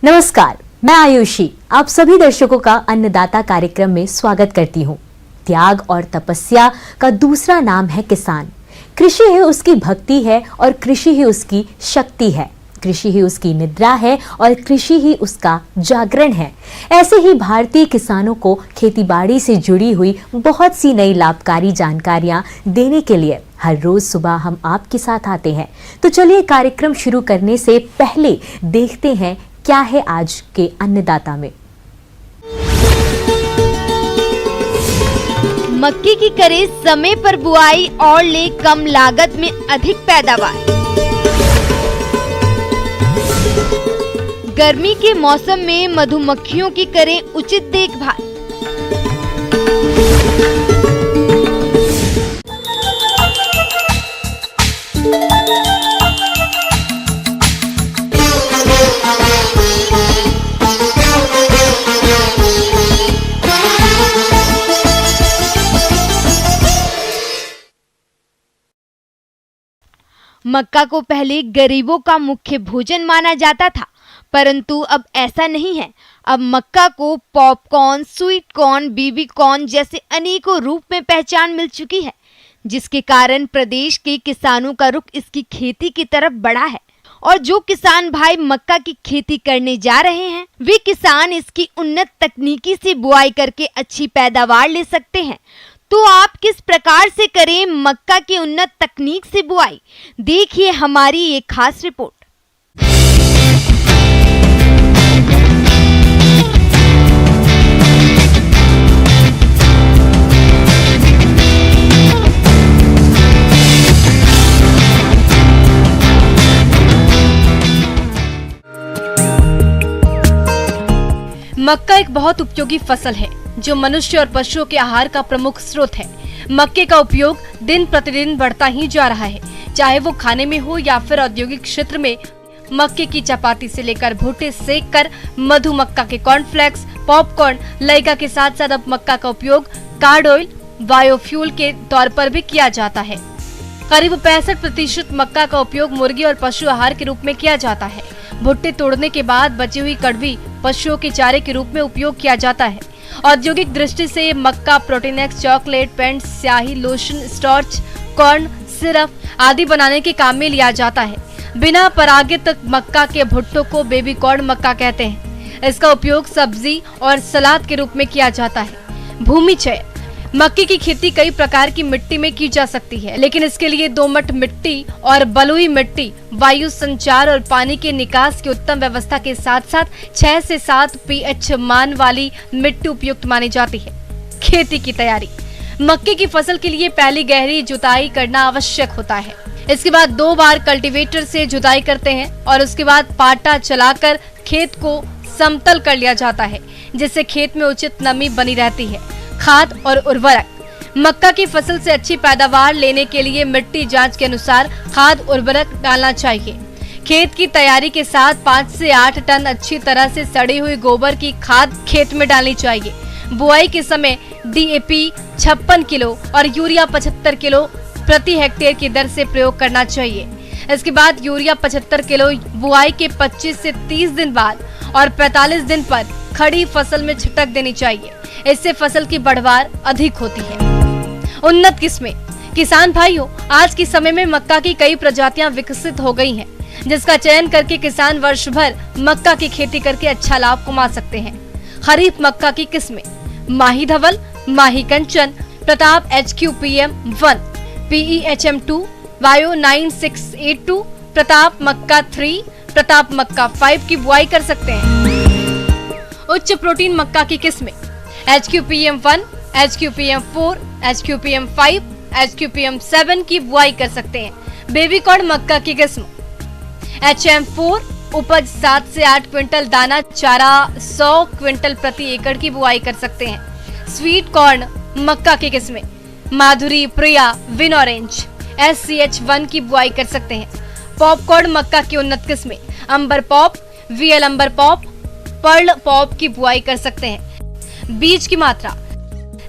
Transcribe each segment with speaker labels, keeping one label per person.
Speaker 1: नमस्कार, मैं आयुषी आप सभी दर्शकों का अन्नदाता कार्यक्रम में स्वागत करती हूँ। त्याग और तपस्या का दूसरा नाम है किसान। कृषि ही उसकी भक्ति है और कृषि ही उसकी शक्ति है। कृषि ही उसकी निद्रा है और कृषि ही उसका जागरण है। ऐसे ही भारतीय किसानों को खेतीबाड़ी से जुड़ी हुई बहुत सी नई लाभकारी जानकारियां देने के लिए हर रोज सुबह हम आपके साथ आते हैं। तो चलिए कार्यक्रम शुरू करने से पहले देखते हैं क्या है आज के अन्नदाता में।
Speaker 2: मक्के की करे समय पर बुआई और ले कम लागत में अधिक पैदावार। गर्मी के मौसम में मधुमक्खियों की करें उचित देखभाल। मक्का को पहले गरीबों का मुख्य भोजन माना जाता था, परंतु अब ऐसा नहीं है। अब मक्का को popcorn, sweet corn, baby corn जैसे अनेकों रूप में पहचान मिल चुकी है, जिसके कारण प्रदेश के किसानों का रुख इसकी खेती की तरफ बढ़ा है। और जो किसान भाई मक्का की खेती करने जा रहे हैं, वे किसान इसकी उन्नत तकनीकी से बुआई करके अच्छी पैदावार ले सकते हैं। तो आप किस प्रकार से करें मक्का की उन्नत तकनीक से बुआई, देखिए हमारी ये खास रिपोर्ट।
Speaker 3: मक्का एक बहुत उपयोगी फसल है जो मनुष्य और पशुओं के आहार का प्रमुख स्रोत है। मक्के का उपयोग दिन प्रतिदिन बढ़ता ही जा रहा है, चाहे वो खाने में हो या फिर औद्योगिक क्षेत्र में। मक्के की चपाती से लेकर भुट्टे सेक कर मधु मक्का के कॉर्नफ्लेक्स, पॉपकॉर्न, लइका के साथ साथ अब मक्का का उपयोग कार्ड ऑयल, बायोफ्यूल के तौर पर भी किया जाता है। करीब 65% मक्का का उपयोग मुर्गी और पशु आहार के रूप में किया जाता है। भुट्टे तोड़ने के बाद बची हुई कड़वी पशुओं के चारे के रूप में उपयोग किया जाता है। औद्योगिक दृष्टि से मक्का प्रोटीनेक्स, चॉकलेट, पेंट, स्याही, लोशन, स्टार्च, कॉर्न सिरप आदि बनाने के काम में लिया जाता है। बिना परागित मक्का के भुट्टों को बेबी कॉर्न मक्का कहते हैं। इसका उपयोग सब्जी और सलाद के रूप में किया जाता है। भूमि चयन। मक्के की खेती कई प्रकार की मिट्टी में की जा सकती है, लेकिन इसके लिए दोमट मिट्टी और बलुई मिट्टी, वायु संचार और पानी के निकास की उत्तम व्यवस्था के साथ साथ 6 से 7 pH मान वाली मिट्टी उपयुक्त मानी जाती है। खेती की तैयारी। मक्के की फसल के लिए पहली गहरी जुताई करना आवश्यक होता है। इसके बाद 2 बार कल्टीवेटर से जुताई करते हैं और उसके बाद पाटा चलाकर खेत को समतल कर लिया जाता है, जिससे खेत में उचित नमी बनी रहती है। खाद और उर्वरक। मक्का की फसल से अच्छी पैदावार लेने के लिए मिट्टी जांच के अनुसार खाद उर्वरक डालना चाहिए। खेत की तैयारी के साथ 5 से 8 टन अच्छी तरह से सड़ी हुई गोबर की खाद खेत में डालनी चाहिए। बुआई के समय DAP 56 किलो और यूरिया 75 किलो प्रति हेक्टेयर की दर से प्रयोग करना चाहिए। इसके बाद यूरिया 75 किलो बुआई के 25 से 30 दिन बाद और 45 दिन पर खड़ी फसल में छिटक देनी चाहिए। इससे फसल की बढ़वार अधिक होती है। उन्नत किस्में। किसान भाइयों, आज के समय में मक्का की कई प्रजातियां विकसित हो गई हैं, जिसका चयन करके किसान वर्ष भर मक्का की खेती करके अच्छा लाभ कमा सकते हैं। खरीफ मक्का की किस्में। माही धवल, माही कंचन, प्रताप HQPM 1, PEHM 2, वायो 9682, प्रताप मक्का 3, प्रताप मक्का 5 की बुआई कर सकते हैं। उच्च प्रोटीन मक्का की किस्में। HQPM 1, HQPM 4, HQPM 5, HQPM 7 की बुआई कर सकते हैं। बेबी कॉर्न मक्का की किस्म। HM4, उपज 7 से 8 क्विंटल, दाना चारा 100 क्विंटल प्रति एकड़ की बुआई कर सकते हैं। स्वीट कॉर्न मक्का की किस्में। माधुरी, प्रिया, विन ऑरेंज, SCH1 की बुआई कर सकते हैं। पॉपकॉर्न मक्का की उन्नत किस्में। अंबर पॉप, VL अंबर पॉप, पर्ल पॉप की बुआई कर सकते हैं। बीज की मात्रा।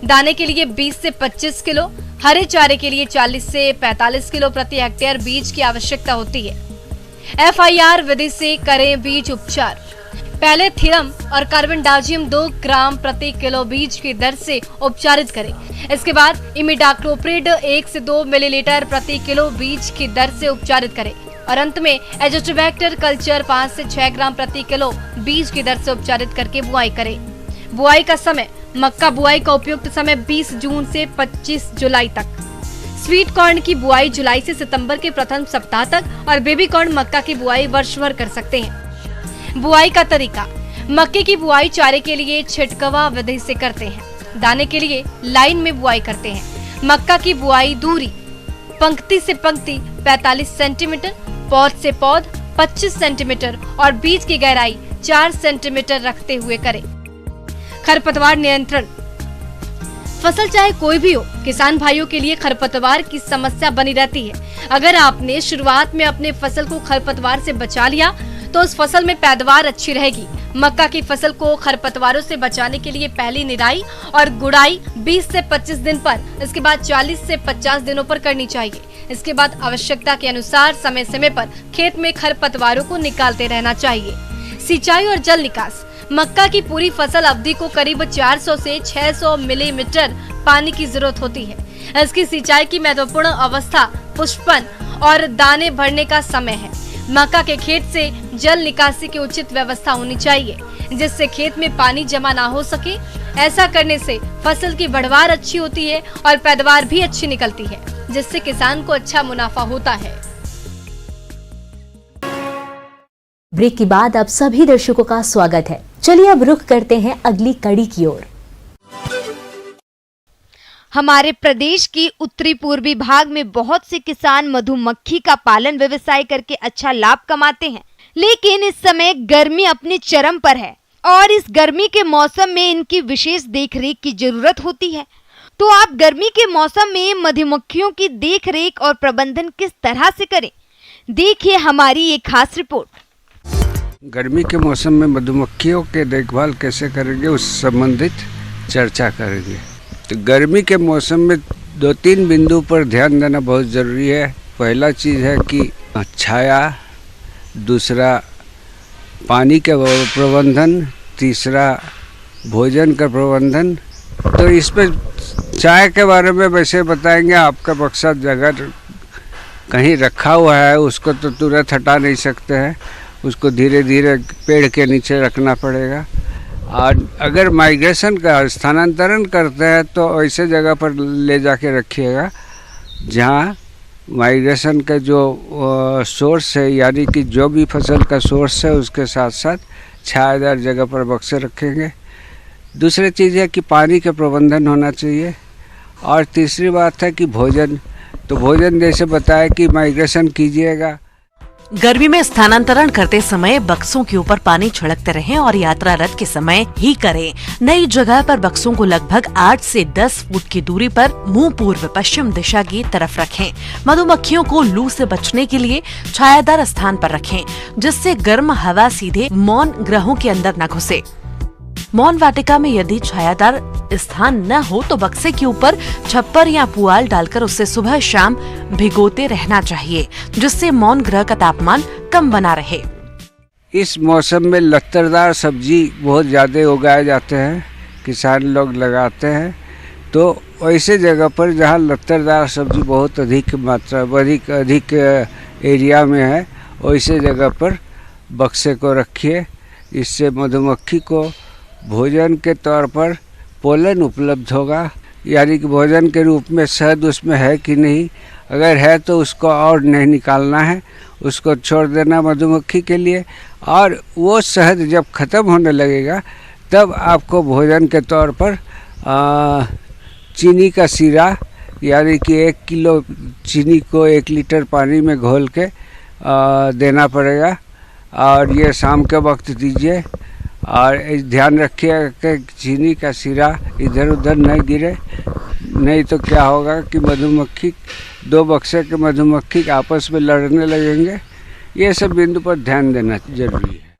Speaker 3: दाने के लिए 20 से 25 किलो, हरे चारे के लिए 40 से 45 किलो प्रति हेक्टेयर बीज की आवश्यकता होती है। FIR विधि से करें बीज उपचार। पहले थीरम और कार्बेंडाजियम 2 ग्राम प्रति किलो बीज की दर से उपचारित करें। इसके बाद इमिडाक्लोप्रिड 1 से 2 मिलीलीटर प्रति किलो बीज की दर से उपचारित करें और अंत में एजोट्रोबैक्टर कल्चर 5 से 6 ग्राम प्रति किलो बीज की दर से उपचारित करके बुआई करें। बुआई का समय, मक्का बुआई का उपयुक्त समय 20 जून से 25 जुलाई तक। स्वीट कॉर्न की बुआई जुलाई से सितंबर के प्रथम सप्ताह तक और बेबी कॉर्न मक्का की बुआई वर्ष भर कर सकते हैं। बुआई का तरीका, मक्के की बुआई चारे के लिए छिटकवा विधि से करते हैं। दाने के लिए लाइन में बुआई करते हैं। मक्का की बुआई दूरी पंक्ति से पंक्ति 45 सेंटीमीटर, पौध से पौध 25 सेंटीमीटर और बीज की गहराई 4 सेंटीमीटर रखते हुए करें। खरपतवार नियंत्रण, फसल चाहे कोई भी हो, किसान भाइयों के लिए खरपतवार की समस्या बनी रहती है। अगर आपने शुरुआत में अपने फसल को खरपतवार से बचा लिया तो उस फसल में पैदावार अच्छी रहेगी। मक्का की फसल को खरपतवारों से बचाने के लिए पहली निराई और गुड़ाई 20 से 25 दिन पर, इसके बाद 40 से 50 दिनों पर करनी चाहिए। इसके बाद आवश्यकता के अनुसार समय समय पर खेत में खरपतवारों को निकालते रहना चाहिए। सिंचाई और जल निकास, मक्का की पूरी फसल अवधि को करीब 400 से 600 मिलीमीटर पानी की जरूरत होती है। इसकी सिंचाई की महत्वपूर्ण अवस्था पुष्पन और दाने भरने का समय है। मक्का के खेत से जल निकासी की उचित व्यवस्था होनी चाहिए जिससे खेत में पानी जमा ना हो सके। ऐसा करने से फसल की बढ़वार अच्छी होती है और पैदावार भी अच्छी निकलती है जिससे किसान को अच्छा मुनाफा होता है।
Speaker 1: ब्रेक के बाद आप सभी दर्शकों का स्वागत है। चलिए अब रुख करते हैं अगली कड़ी की ओर।
Speaker 2: हमारे प्रदेश की उत्तरी पूर्वी भाग में बहुत से किसान मधुमक्खी का पालन व्यवसाय करके अच्छा लाभ कमाते हैं, लेकिन इस समय गर्मी अपने चरम पर है और इस गर्मी के मौसम में इनकी विशेष देखरेख की जरूरत होती है। तो आप गर्मी के मौसम में मधुमक्खियों की देखरेख और प्रबंधन किस तरह से करें, देखिए हमारी ये खास रिपोर्ट।
Speaker 4: गर्मी के मौसम में मधुमक्खियों के देखभाल कैसे करेंगे उस संबंधित चर्चा करेंगे। तो गर्मी के मौसम में 2-3 बिंदु पर ध्यान देना बहुत ज़रूरी है। पहला चीज़ है कि छाया, दूसरा पानी का प्रबंधन, तीसरा भोजन का प्रबंधन। तो इसमें चाय के बारे में वैसे बताएंगे। आपका मकसद अगर कहीं रखा हुआ है उसको तो तुरंत हटा नहीं सकते हैं, उसको धीरे धीरे पेड़ के नीचे रखना पड़ेगा। और अगर माइग्रेशन का स्थानांतरण करते हैं तो ऐसे जगह पर ले जाके रखिएगा जहाँ माइग्रेशन का जो सोर्स है, यानी कि जो भी फसल का सोर्स है उसके साथ साथ छायादार जगह पर बक्से रखेंगे। दूसरी चीज़ है कि पानी का प्रबंधन होना चाहिए। और तीसरी बात है कि भोजन, तो भोजन जैसे बताया कि माइग्रेशन कीजिएगा।
Speaker 5: गर्मी में स्थानांतरण करते समय बक्सों के ऊपर पानी छिड़कते रहें और यात्रा रथ के समय ही करें। नई जगह पर बक्सों को लगभग 8 से 10 फुट की दूरी पर मुंह पूर्व पश्चिम दिशा की तरफ रखें। मधुमक्खियों को लू से बचने के लिए छायादार स्थान पर रखें जिससे गर्म हवा सीधे मौन ग्रहों के अंदर न घुसे। मौन वाटिका में यदि छायादार स्थान न हो तो बक्से के ऊपर छप्पर या पुआल डालकर उसे सुबह शाम भिगोते रहना चाहिए जिससे मौन ग्रह का तापमान कम बना रहे।
Speaker 4: इस मौसम में लत्तरदार सब्जी बहुत ज़्यादा उगाए जाते हैं, किसान लोग लगाते हैं। तो ऐसे जगह पर जहाँ लत्तरदार सब्जी बहुत अधिक मात्रा अधिक एरिया में है वैसे जगह पर बक्से को रखिए। इससे मधुमक्खी को भोजन के तौर पर पोलन उपलब्ध होगा, यानी कि भोजन के रूप में शहद उसमें है कि नहीं। अगर है तो उसको और नहीं निकालना है, उसको छोड़ देना मधुमक्खी के लिए। और वो शहद जब ख़त्म होने लगेगा तब आपको भोजन के तौर पर चीनी का सीरा, यानी कि 1 किलो चीनी को 1 लीटर पानी में घोल के देना पड़ेगा। और ये शाम के वक्त दीजिए। और ध्यान रखिएगा कि चीनी का सीरा इधर उधर न गिरे, नहीं तो क्या होगा कि मधुमक्खी, 2 बक्से के मधुमक्खी आपस में लड़ने लगेंगे। ये सब बिंदु पर ध्यान देना जरूरी है।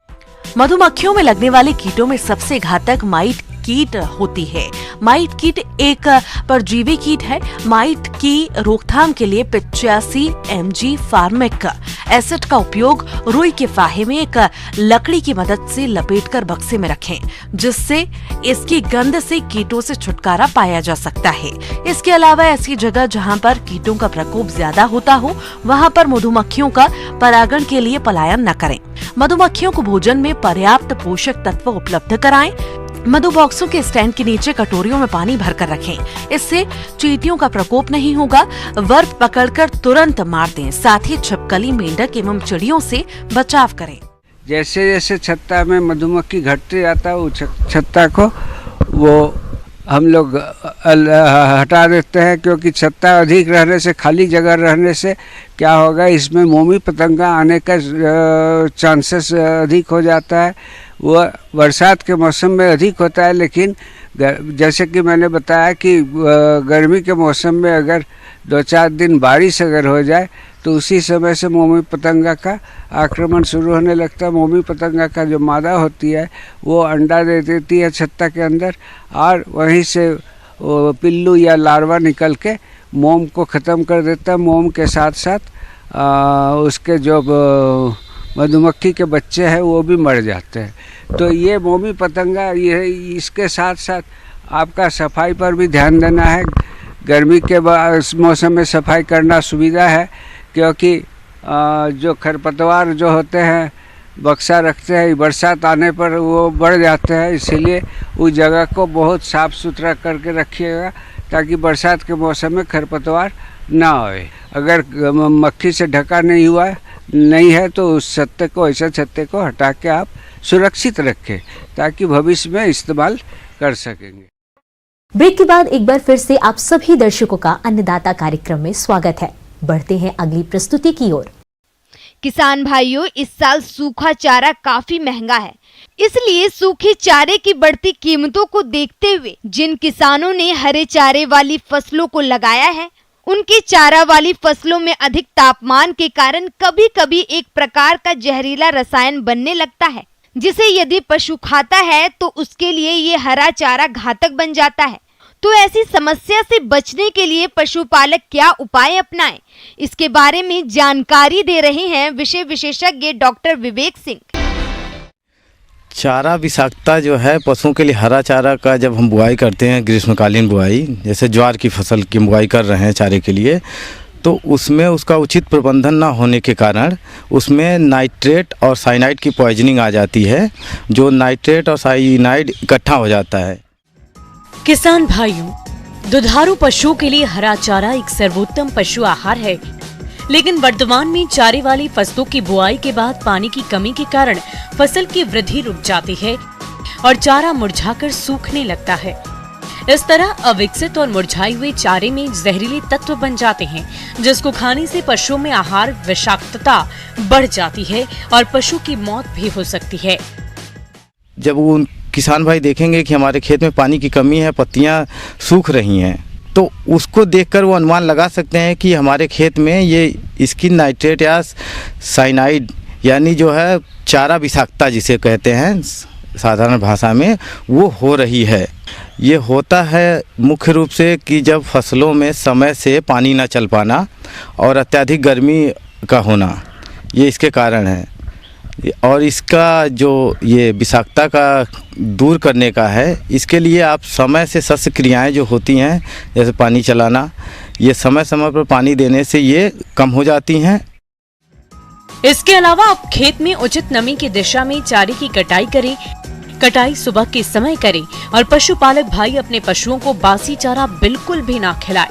Speaker 5: मधुमक्खियों में लगने वाले कीटों में सबसे घातक माइट कीट होती है। माइट कीट एक परजीवी कीट है। माइट की रोकथाम के लिए 85 mg फार्मिक एसिड का उपयोग रुई के फाहे में एक लकड़ी की मदद से लपेटकर बक्से में रखें, जिससे इसकी गंध से कीटों से छुटकारा पाया जा सकता है। इसके अलावा ऐसी जगह जहां पर कीटों का प्रकोप ज्यादा होता हो, वहां पर मधुमक्खियों का परागण के लिए पलायन न करें। मधुमक्खियों को भोजन में पर्याप्त पोषक तत्व उपलब्ध कराएं। मधु बॉक्सों के स्टैंड के नीचे कटोरियों में पानी भरकर रखें। इससे चींटियों का प्रकोप नहीं होगा। वर्प पकड़कर तुरंत मार दें। साथ ही छिपकली, मेंढक एवं चिड़ियों से बचाव करें।
Speaker 4: जैसे जैसे छत्ता में मधुमक्खी घटते जाता है, वो छत्ता को वो हम लोग हटा देते हैं, क्योंकि छत्ता अधिक रहने से, खाली जगह रहने से क्या होगा, इसमें मोमी पतंगा आने का चांसेस अधिक हो जाता है। वो बरसात के मौसम में अधिक होता है, लेकिन जैसे कि मैंने बताया कि गर्मी के मौसम में अगर 2-4 दिन बारिश अगर हो जाए तो उसी समय से मोमी पतंगा का आक्रमण शुरू होने लगता है। मोमी पतंगा का जो मादा होती है वो अंडा दे देती है छत्ता के अंदर, और वहीं से वो पिल्लू या लार्वा निकल के मोम को ख़त्म कर देता है। मोम के साथ साथ उसके जो मधुमक्खी के बच्चे हैं वो भी मर जाते हैं। तो ये मोमी पतंगा, ये इसके साथ साथ आपका सफाई पर भी ध्यान देना है। गर्मी के मौसम में सफाई करना सुविधा है, क्योंकि जो खरपतवार जो होते हैं बक्सा रखते हैं, बरसात आने पर वो बढ़ जाते हैं। इसीलिए उस जगह को बहुत साफ़ सुथरा करके रखिएगा, ताकि बरसात के मौसम में खरपतवार ना आए। अगर मक्खी से ढका नहीं है तो उस छत्ते को, ऐसा छत्ते को हटा के आप सुरक्षित रखें, ताकि भविष्य में इस्तेमाल कर सकेंगे।
Speaker 1: ब्रेक के बाद एक बार फिर से आप सभी दर्शकों का अन्नदाता कार्यक्रम में स्वागत है। बढ़ते हैं अगली प्रस्तुति की ओर।
Speaker 2: किसान भाइयों, इस साल सूखा चारा काफी महंगा है, इसलिए सूखे चारे की बढ़ती कीमतों को देखते हुए जिन किसानों ने हरे चारे वाली फसलों को लगाया है, उनकी चारा वाली फसलों में अधिक तापमान के कारण कभी कभी एक प्रकार का जहरीला रसायन बनने लगता है, जिसे यदि पशु खाता है तो उसके लिए ये हरा चारा घातक बन जाता है। तो ऐसी समस्या से बचने के लिए पशुपालक क्या उपाय अपनाएं, इसके बारे में जानकारी दे रहे हैं विषय विशेषज्ञ डॉक्टर विवेक सिंह।
Speaker 6: चारा विषाक्तता जो है पशुओं के लिए, हरा चारा का जब हम बुआई करते हैं, ग्रीष्मकालीन बुआई, जैसे ज्वार की फसल की बुआई कर रहे हैं चारे के लिए, तो उसमें उसका उचित प्रबंधन ना होने के कारण उसमें नाइट्रेट और साइनाइड की पॉइजनिंग आ जाती है, जो नाइट्रेट और साइनाइड इकट्ठा हो जाता है।
Speaker 7: किसान भाइयों, दुधारू पशुओं के लिए हरा चारा एक सर्वोत्तम पशु आहार है, लेकिन वर्तमान में चारे वाली फसलों की बुआई के बाद पानी की कमी के कारण फसल की वृद्धि रुक जाती है और चारा मुरझाकर सूखने लगता है। इस तरह अविकसित और मुरझाए हुए चारे में जहरीले तत्व बन जाते हैं, जिसको खाने से पशुओं में आहार विषाक्तता बढ़ जाती है और पशु की मौत भी हो सकती है।
Speaker 6: जब वो किसान भाई देखेंगे कि हमारे खेत में पानी की कमी है, पत्तियां सूख रही हैं, तो उसको देखकर वो अनुमान लगा सकते हैं कि हमारे खेत में ये स्किन नाइट्रेट या साइनाइड, यानी जो है चारा विषाक्तता जिसे कहते हैं साधारण भाषा में, वो हो रही है। ये होता है मुख्य रूप से कि जब फसलों में समय से पानी ना चल पाना और अत्यधिक गर्मी का होना, ये इसके कारण है। और इसका जो ये विषाक्तता का दूर करने का है, इसके लिए आप समय से शस्य क्रियाएँ जो होती हैं, जैसे पानी चलाना, ये समय समय पर पानी देने से ये कम हो जाती हैं।
Speaker 7: इसके अलावा आप खेत में उचित नमी की दिशा में चारे की कटाई करें। कटाई सुबह के समय करें और पशुपालक भाई अपने पशुओं को बासी चारा बिल्कुल भी ना खिलाएं।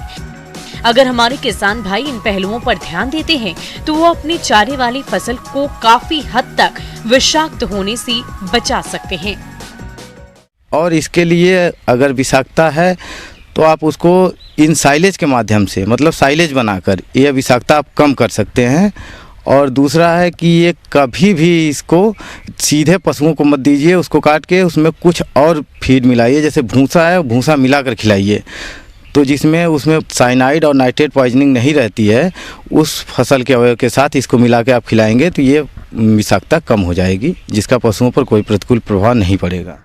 Speaker 7: अगर हमारे किसान भाई इन पहलुओं पर ध्यान देते हैं तो वो अपनी चारे वाली फसल को काफी हद तक विषाक्त होने से बचा सकते हैं।
Speaker 6: और इसके लिए अगर विषाक्तता है तो आप उसको इन साइलेज के माध्यम से, मतलब साइलेज बनाकर यह विषाक्तता आप कम कर सकते हैं। और दूसरा है कि ये कभी भी इसको सीधे पशुओं को मत दीजिए, उसको काट के उसमें कुछ और फीड मिलाइए, जैसे भूसा है, भूसा मिलाकर खिलाइए, तो जिसमें उसमें साइनाइड और नाइट्रेट पॉइजनिंग नहीं रहती है, उस फसल के अवयव के साथ इसको मिला के आप खिलाएंगे तो ये विषाक्तता कम हो जाएगी, जिसका पशुओं पर कोई प्रतिकूल प्रभाव नहीं पड़ेगा।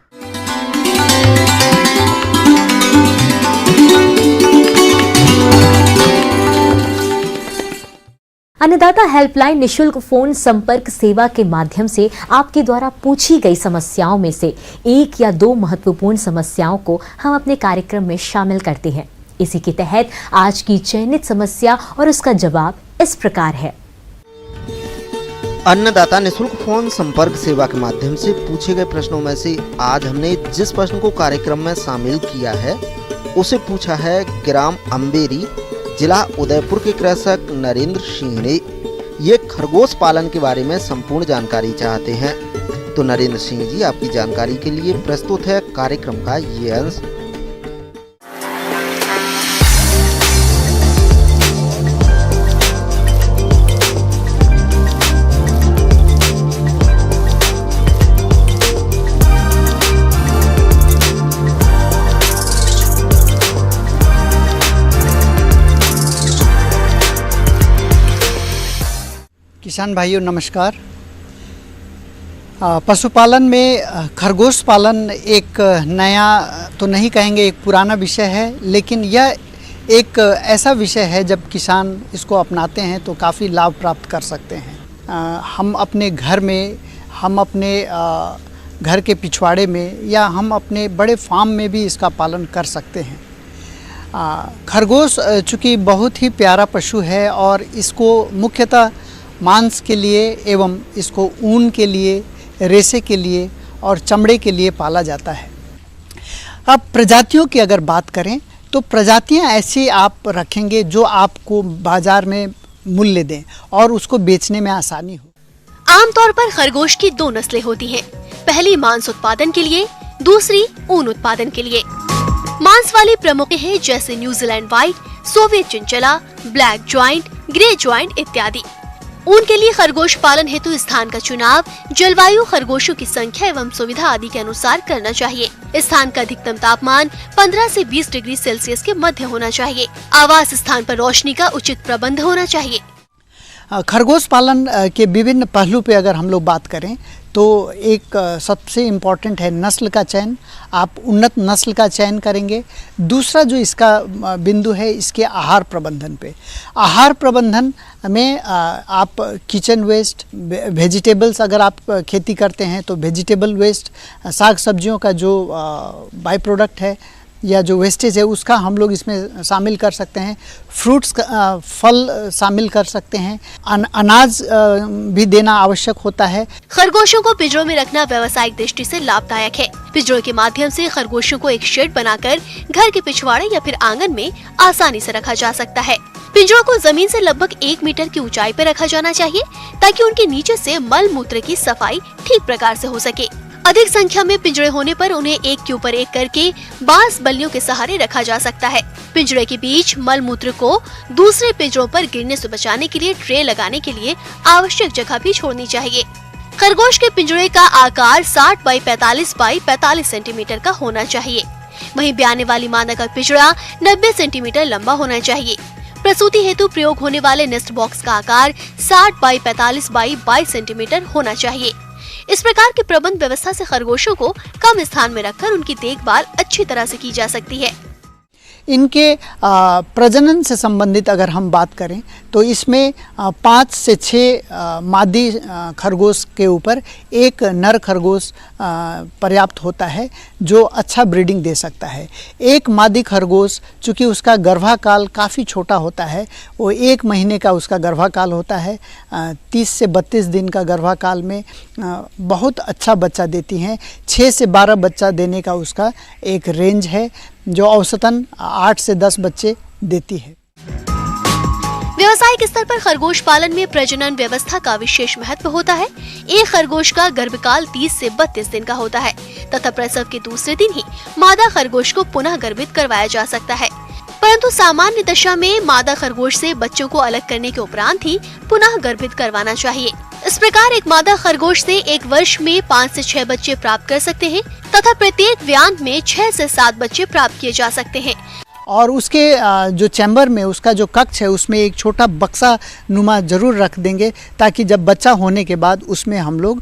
Speaker 1: अन्नदाता हेल्पलाइन निशुल्क फोन संपर्क सेवा के माध्यम से आपके द्वारा पूछी गई समस्याओं में से एक या दो महत्वपूर्ण समस्याओं को हम अपने कार्यक्रम में शामिल करते हैं। इसी के तहत आज की चयनित समस्या और उसका जवाब इस प्रकार है।
Speaker 8: अन्नदाता निशुल्क फोन संपर्क सेवा के माध्यम से पूछे गए प्रश्नों में से आज हमने जिस प्रश्न को कार्यक्रम में शामिल किया है उसे पूछा है ग्राम अम्बेरी, जिला उदयपुर के कृषक नरेंद्र सिंह ने। ये खरगोश पालन के बारे में संपूर्ण जानकारी चाहते हैं। तो नरेंद्र सिंह जी, आपकी जानकारी के लिए प्रस्तुत है कार्यक्रम का ये अंश।
Speaker 9: किसान भाइयों नमस्कार। पशुपालन में खरगोश पालन एक नया तो नहीं कहेंगे, एक पुराना विषय है, लेकिन यह एक ऐसा विषय है जब किसान इसको अपनाते हैं तो काफ़ी लाभ प्राप्त कर सकते हैं। हम अपने घर में, हम अपने घर के पिछवाड़े में या हम अपने बड़े फार्म में भी इसका पालन कर सकते हैं। खरगोश चूँकि बहुत ही प्यारा पशु है और इसको मुख्यतः मांस के लिए एवं इसको ऊन के लिए, रेशे के लिए और चमड़े के लिए पाला जाता है। अब प्रजातियों की अगर बात करें तो प्रजातियां ऐसी आप रखेंगे जो आपको बाजार में मूल्य दें और उसको बेचने में आसानी हो।
Speaker 10: आमतौर पर खरगोश की दो नस्लें होती हैं। पहली मांस उत्पादन के लिए, दूसरी ऊन उत्पादन के लिए। मांस वाली प्रमुख हैं जैसे New Zealand white, Soviet chinchilla, black giant, grey giant इत्यादि। ऊन के लिए खरगोश पालन हेतु स्थान का चुनाव जलवायु, खरगोशों की संख्या एवं सुविधा आदि के अनुसार करना चाहिए। स्थान का अधिकतम तापमान 15 से 20 डिग्री सेल्सियस के मध्य होना चाहिए। आवास स्थान पर रोशनी का उचित प्रबंध होना चाहिए।
Speaker 9: खरगोश पालन के विभिन्न पहलू पे अगर हम लोग बात करें तो एक सबसे इम्पॉर्टेंट है नस्ल का चयन। आप उन्नत नस्ल का चयन करेंगे। दूसरा जो इसका बिंदु है इसके आहार प्रबंधन पे। आहार प्रबंधन में आप किचन वेस्ट, वेजिटेबल्स अगर आप खेती करते हैं तो वेजिटेबल वेस्ट, साग सब्जियों का जो बाई प्रोडक्ट है या जो वेस्टेज है उसका हम लोग इसमें शामिल कर सकते हैं। फ्रूट्स, फल शामिल कर सकते हैं। अनाज भी देना आवश्यक होता है।
Speaker 10: खरगोशों को पिंजरों में रखना व्यावसायिक दृष्टि से लाभदायक है। पिंजरों के माध्यम से खरगोशों को एक शेड बनाकर घर के पिछवाड़े या फिर आंगन में आसानी से रखा जा सकता है। पिंजरों को जमीन से लगभग 1 मीटर की ऊंचाई पर रखा जाना चाहिए ताकि उनके नीचे से मल मूत्र की सफाई ठीक प्रकार से हो सके। अधिक संख्या में पिंजरे होने पर उन्हें एक के ऊपर एक करके बांस बल्लियों के सहारे रखा जा सकता है। पिंजरे के बीच मल मूत्र को दूसरे पिंजरों पर गिरने से बचाने के लिए ट्रे लगाने के लिए आवश्यक जगह भी छोड़नी चाहिए। खरगोश के पिंजरे का आकार 60 बाई 45 बाई 45 सेंटीमीटर का होना चाहिए। वहीं ब्याने वाली मादा का पिंजरा 90 सेंटीमीटर लंबा होना चाहिए। प्रसूति हेतु प्रयोग होने वाले नेस्ट बॉक्स का आकार 60 बाई 45 बाई 22 सेंटीमीटर होना चाहिए। इस प्रकार की प्रबंध व्यवस्था से खरगोशों को कम स्थान में रखकर उनकी देखभाल अच्छी तरह से की जा सकती है।
Speaker 9: इनके प्रजनन से संबंधित अगर हम बात करें तो इसमें 5 से 6 मादी खरगोश के ऊपर एक नर खरगोश पर्याप्त होता है जो अच्छा ब्रीडिंग दे सकता है। एक मादी खरगोश चूँकि उसका गर्भाकाल काफ़ी छोटा होता है, वो 1 महीने का उसका गर्भाकाल होता है। 30 से 32 दिन का गर्भाकाल में बहुत अच्छा बच्चा देती हैं। 6 से 12 बच्चा देने का उसका एक रेंज है जो औसतन 8 से 10 बच्चे देती है।
Speaker 10: व्यावसायिक स्तर पर खरगोश पालन में प्रजनन व्यवस्था का विशेष महत्व होता है। एक खरगोश का गर्भकाल 30 से 32 दिन का होता है तथा प्रसव के दूसरे दिन ही मादा खरगोश को पुनः गर्भित करवाया जा सकता है। परंतु सामान्य दशा में मादा खरगोश से बच्चों को अलग करने के उपरांत ही पुनः गर्भित करवाना चाहिए। इस प्रकार एक मादा खरगोश से 1 वर्ष में 5 से 6 बच्चे प्राप्त कर सकते हैं तथा प्रत्येक व्यान में 6 से 7 बच्चे प्राप्त किए जा सकते हैं।
Speaker 9: और उसके जो चैम्बर में उसका जो कक्ष है उसमें एक छोटा बक्सा नुमा ज़रूर रख देंगे, ताकि जब बच्चा होने के बाद उसमें हम लोग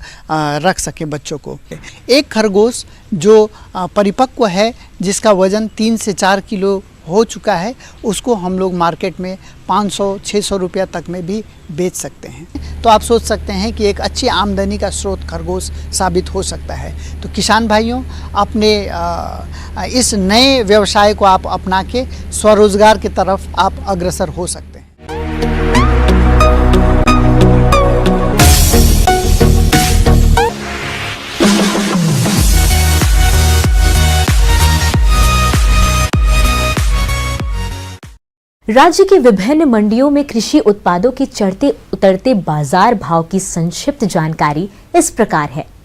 Speaker 9: रख सकें बच्चों को। एक खरगोश जो परिपक्व है, जिसका वज़न 3 से 4 किलो हो चुका है, उसको हम लोग मार्केट में 500-600 रुपया तक में भी बेच सकते हैं। तो आप सोच सकते हैं कि एक अच्छी आमदनी का स्रोत खरगोश साबित हो सकता है। तो किसान भाइयों, अपने इस नए व्यवसाय को आप अपना के स्वरोजगार की तरफ आप अग्रसर हो सकते हैं।
Speaker 1: राज्य की विभिन्न मंडियों में कृषि उत्पादों के चढ़ते उतरते बाजार भाव की संक्षिप्त जानकारी इस प्रकार है।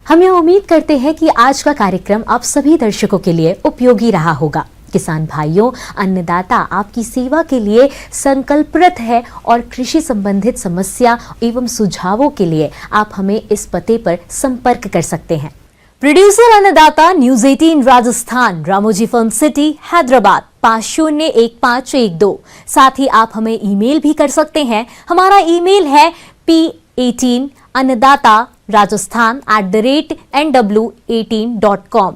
Speaker 1: हम यह उम्मीद करते हैं कि आज का कार्यक्रम आप सभी दर्शकों के लिए उपयोगी रहा होगा। किसान भाइयों, अन्नदाता आपकी सेवा के लिए संकल्परत है और कृषि संबंधित समस्या एवं सुझावों के लिए आप हमें इस पते पर संपर्क कर सकते हैं। प्रोड्यूसर अन्नदाता, news 18 Rajasthan, Ramoji film city, Hyderabad 501512। साथ ही आप हमें ईमेल भी कर सकते हैं। हमारा ईमेल है p18 annadatarajasthan@nw18.com।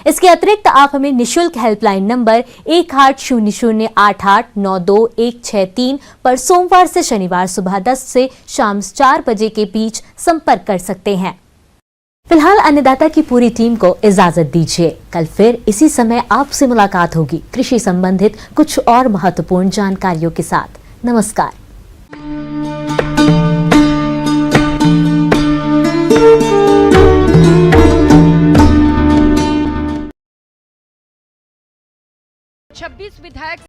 Speaker 1: इसके अतिरिक्त आप हमें निशुल्क हेल्पलाइन नंबर 180088921163 पर सोमवार से शनिवार सुबह 10 से शाम 4 बजे के बीच संपर्क कर सकते हैं। फिलहाल अन्नदाता की पूरी टीम को इजाजत दीजिए। कल फिर इसी समय आपसे मुलाकात होगी कृषि संबंधित कुछ और महत्वपूर्ण जानकारियों के साथ। नमस्कार।
Speaker 3: 26 विधायक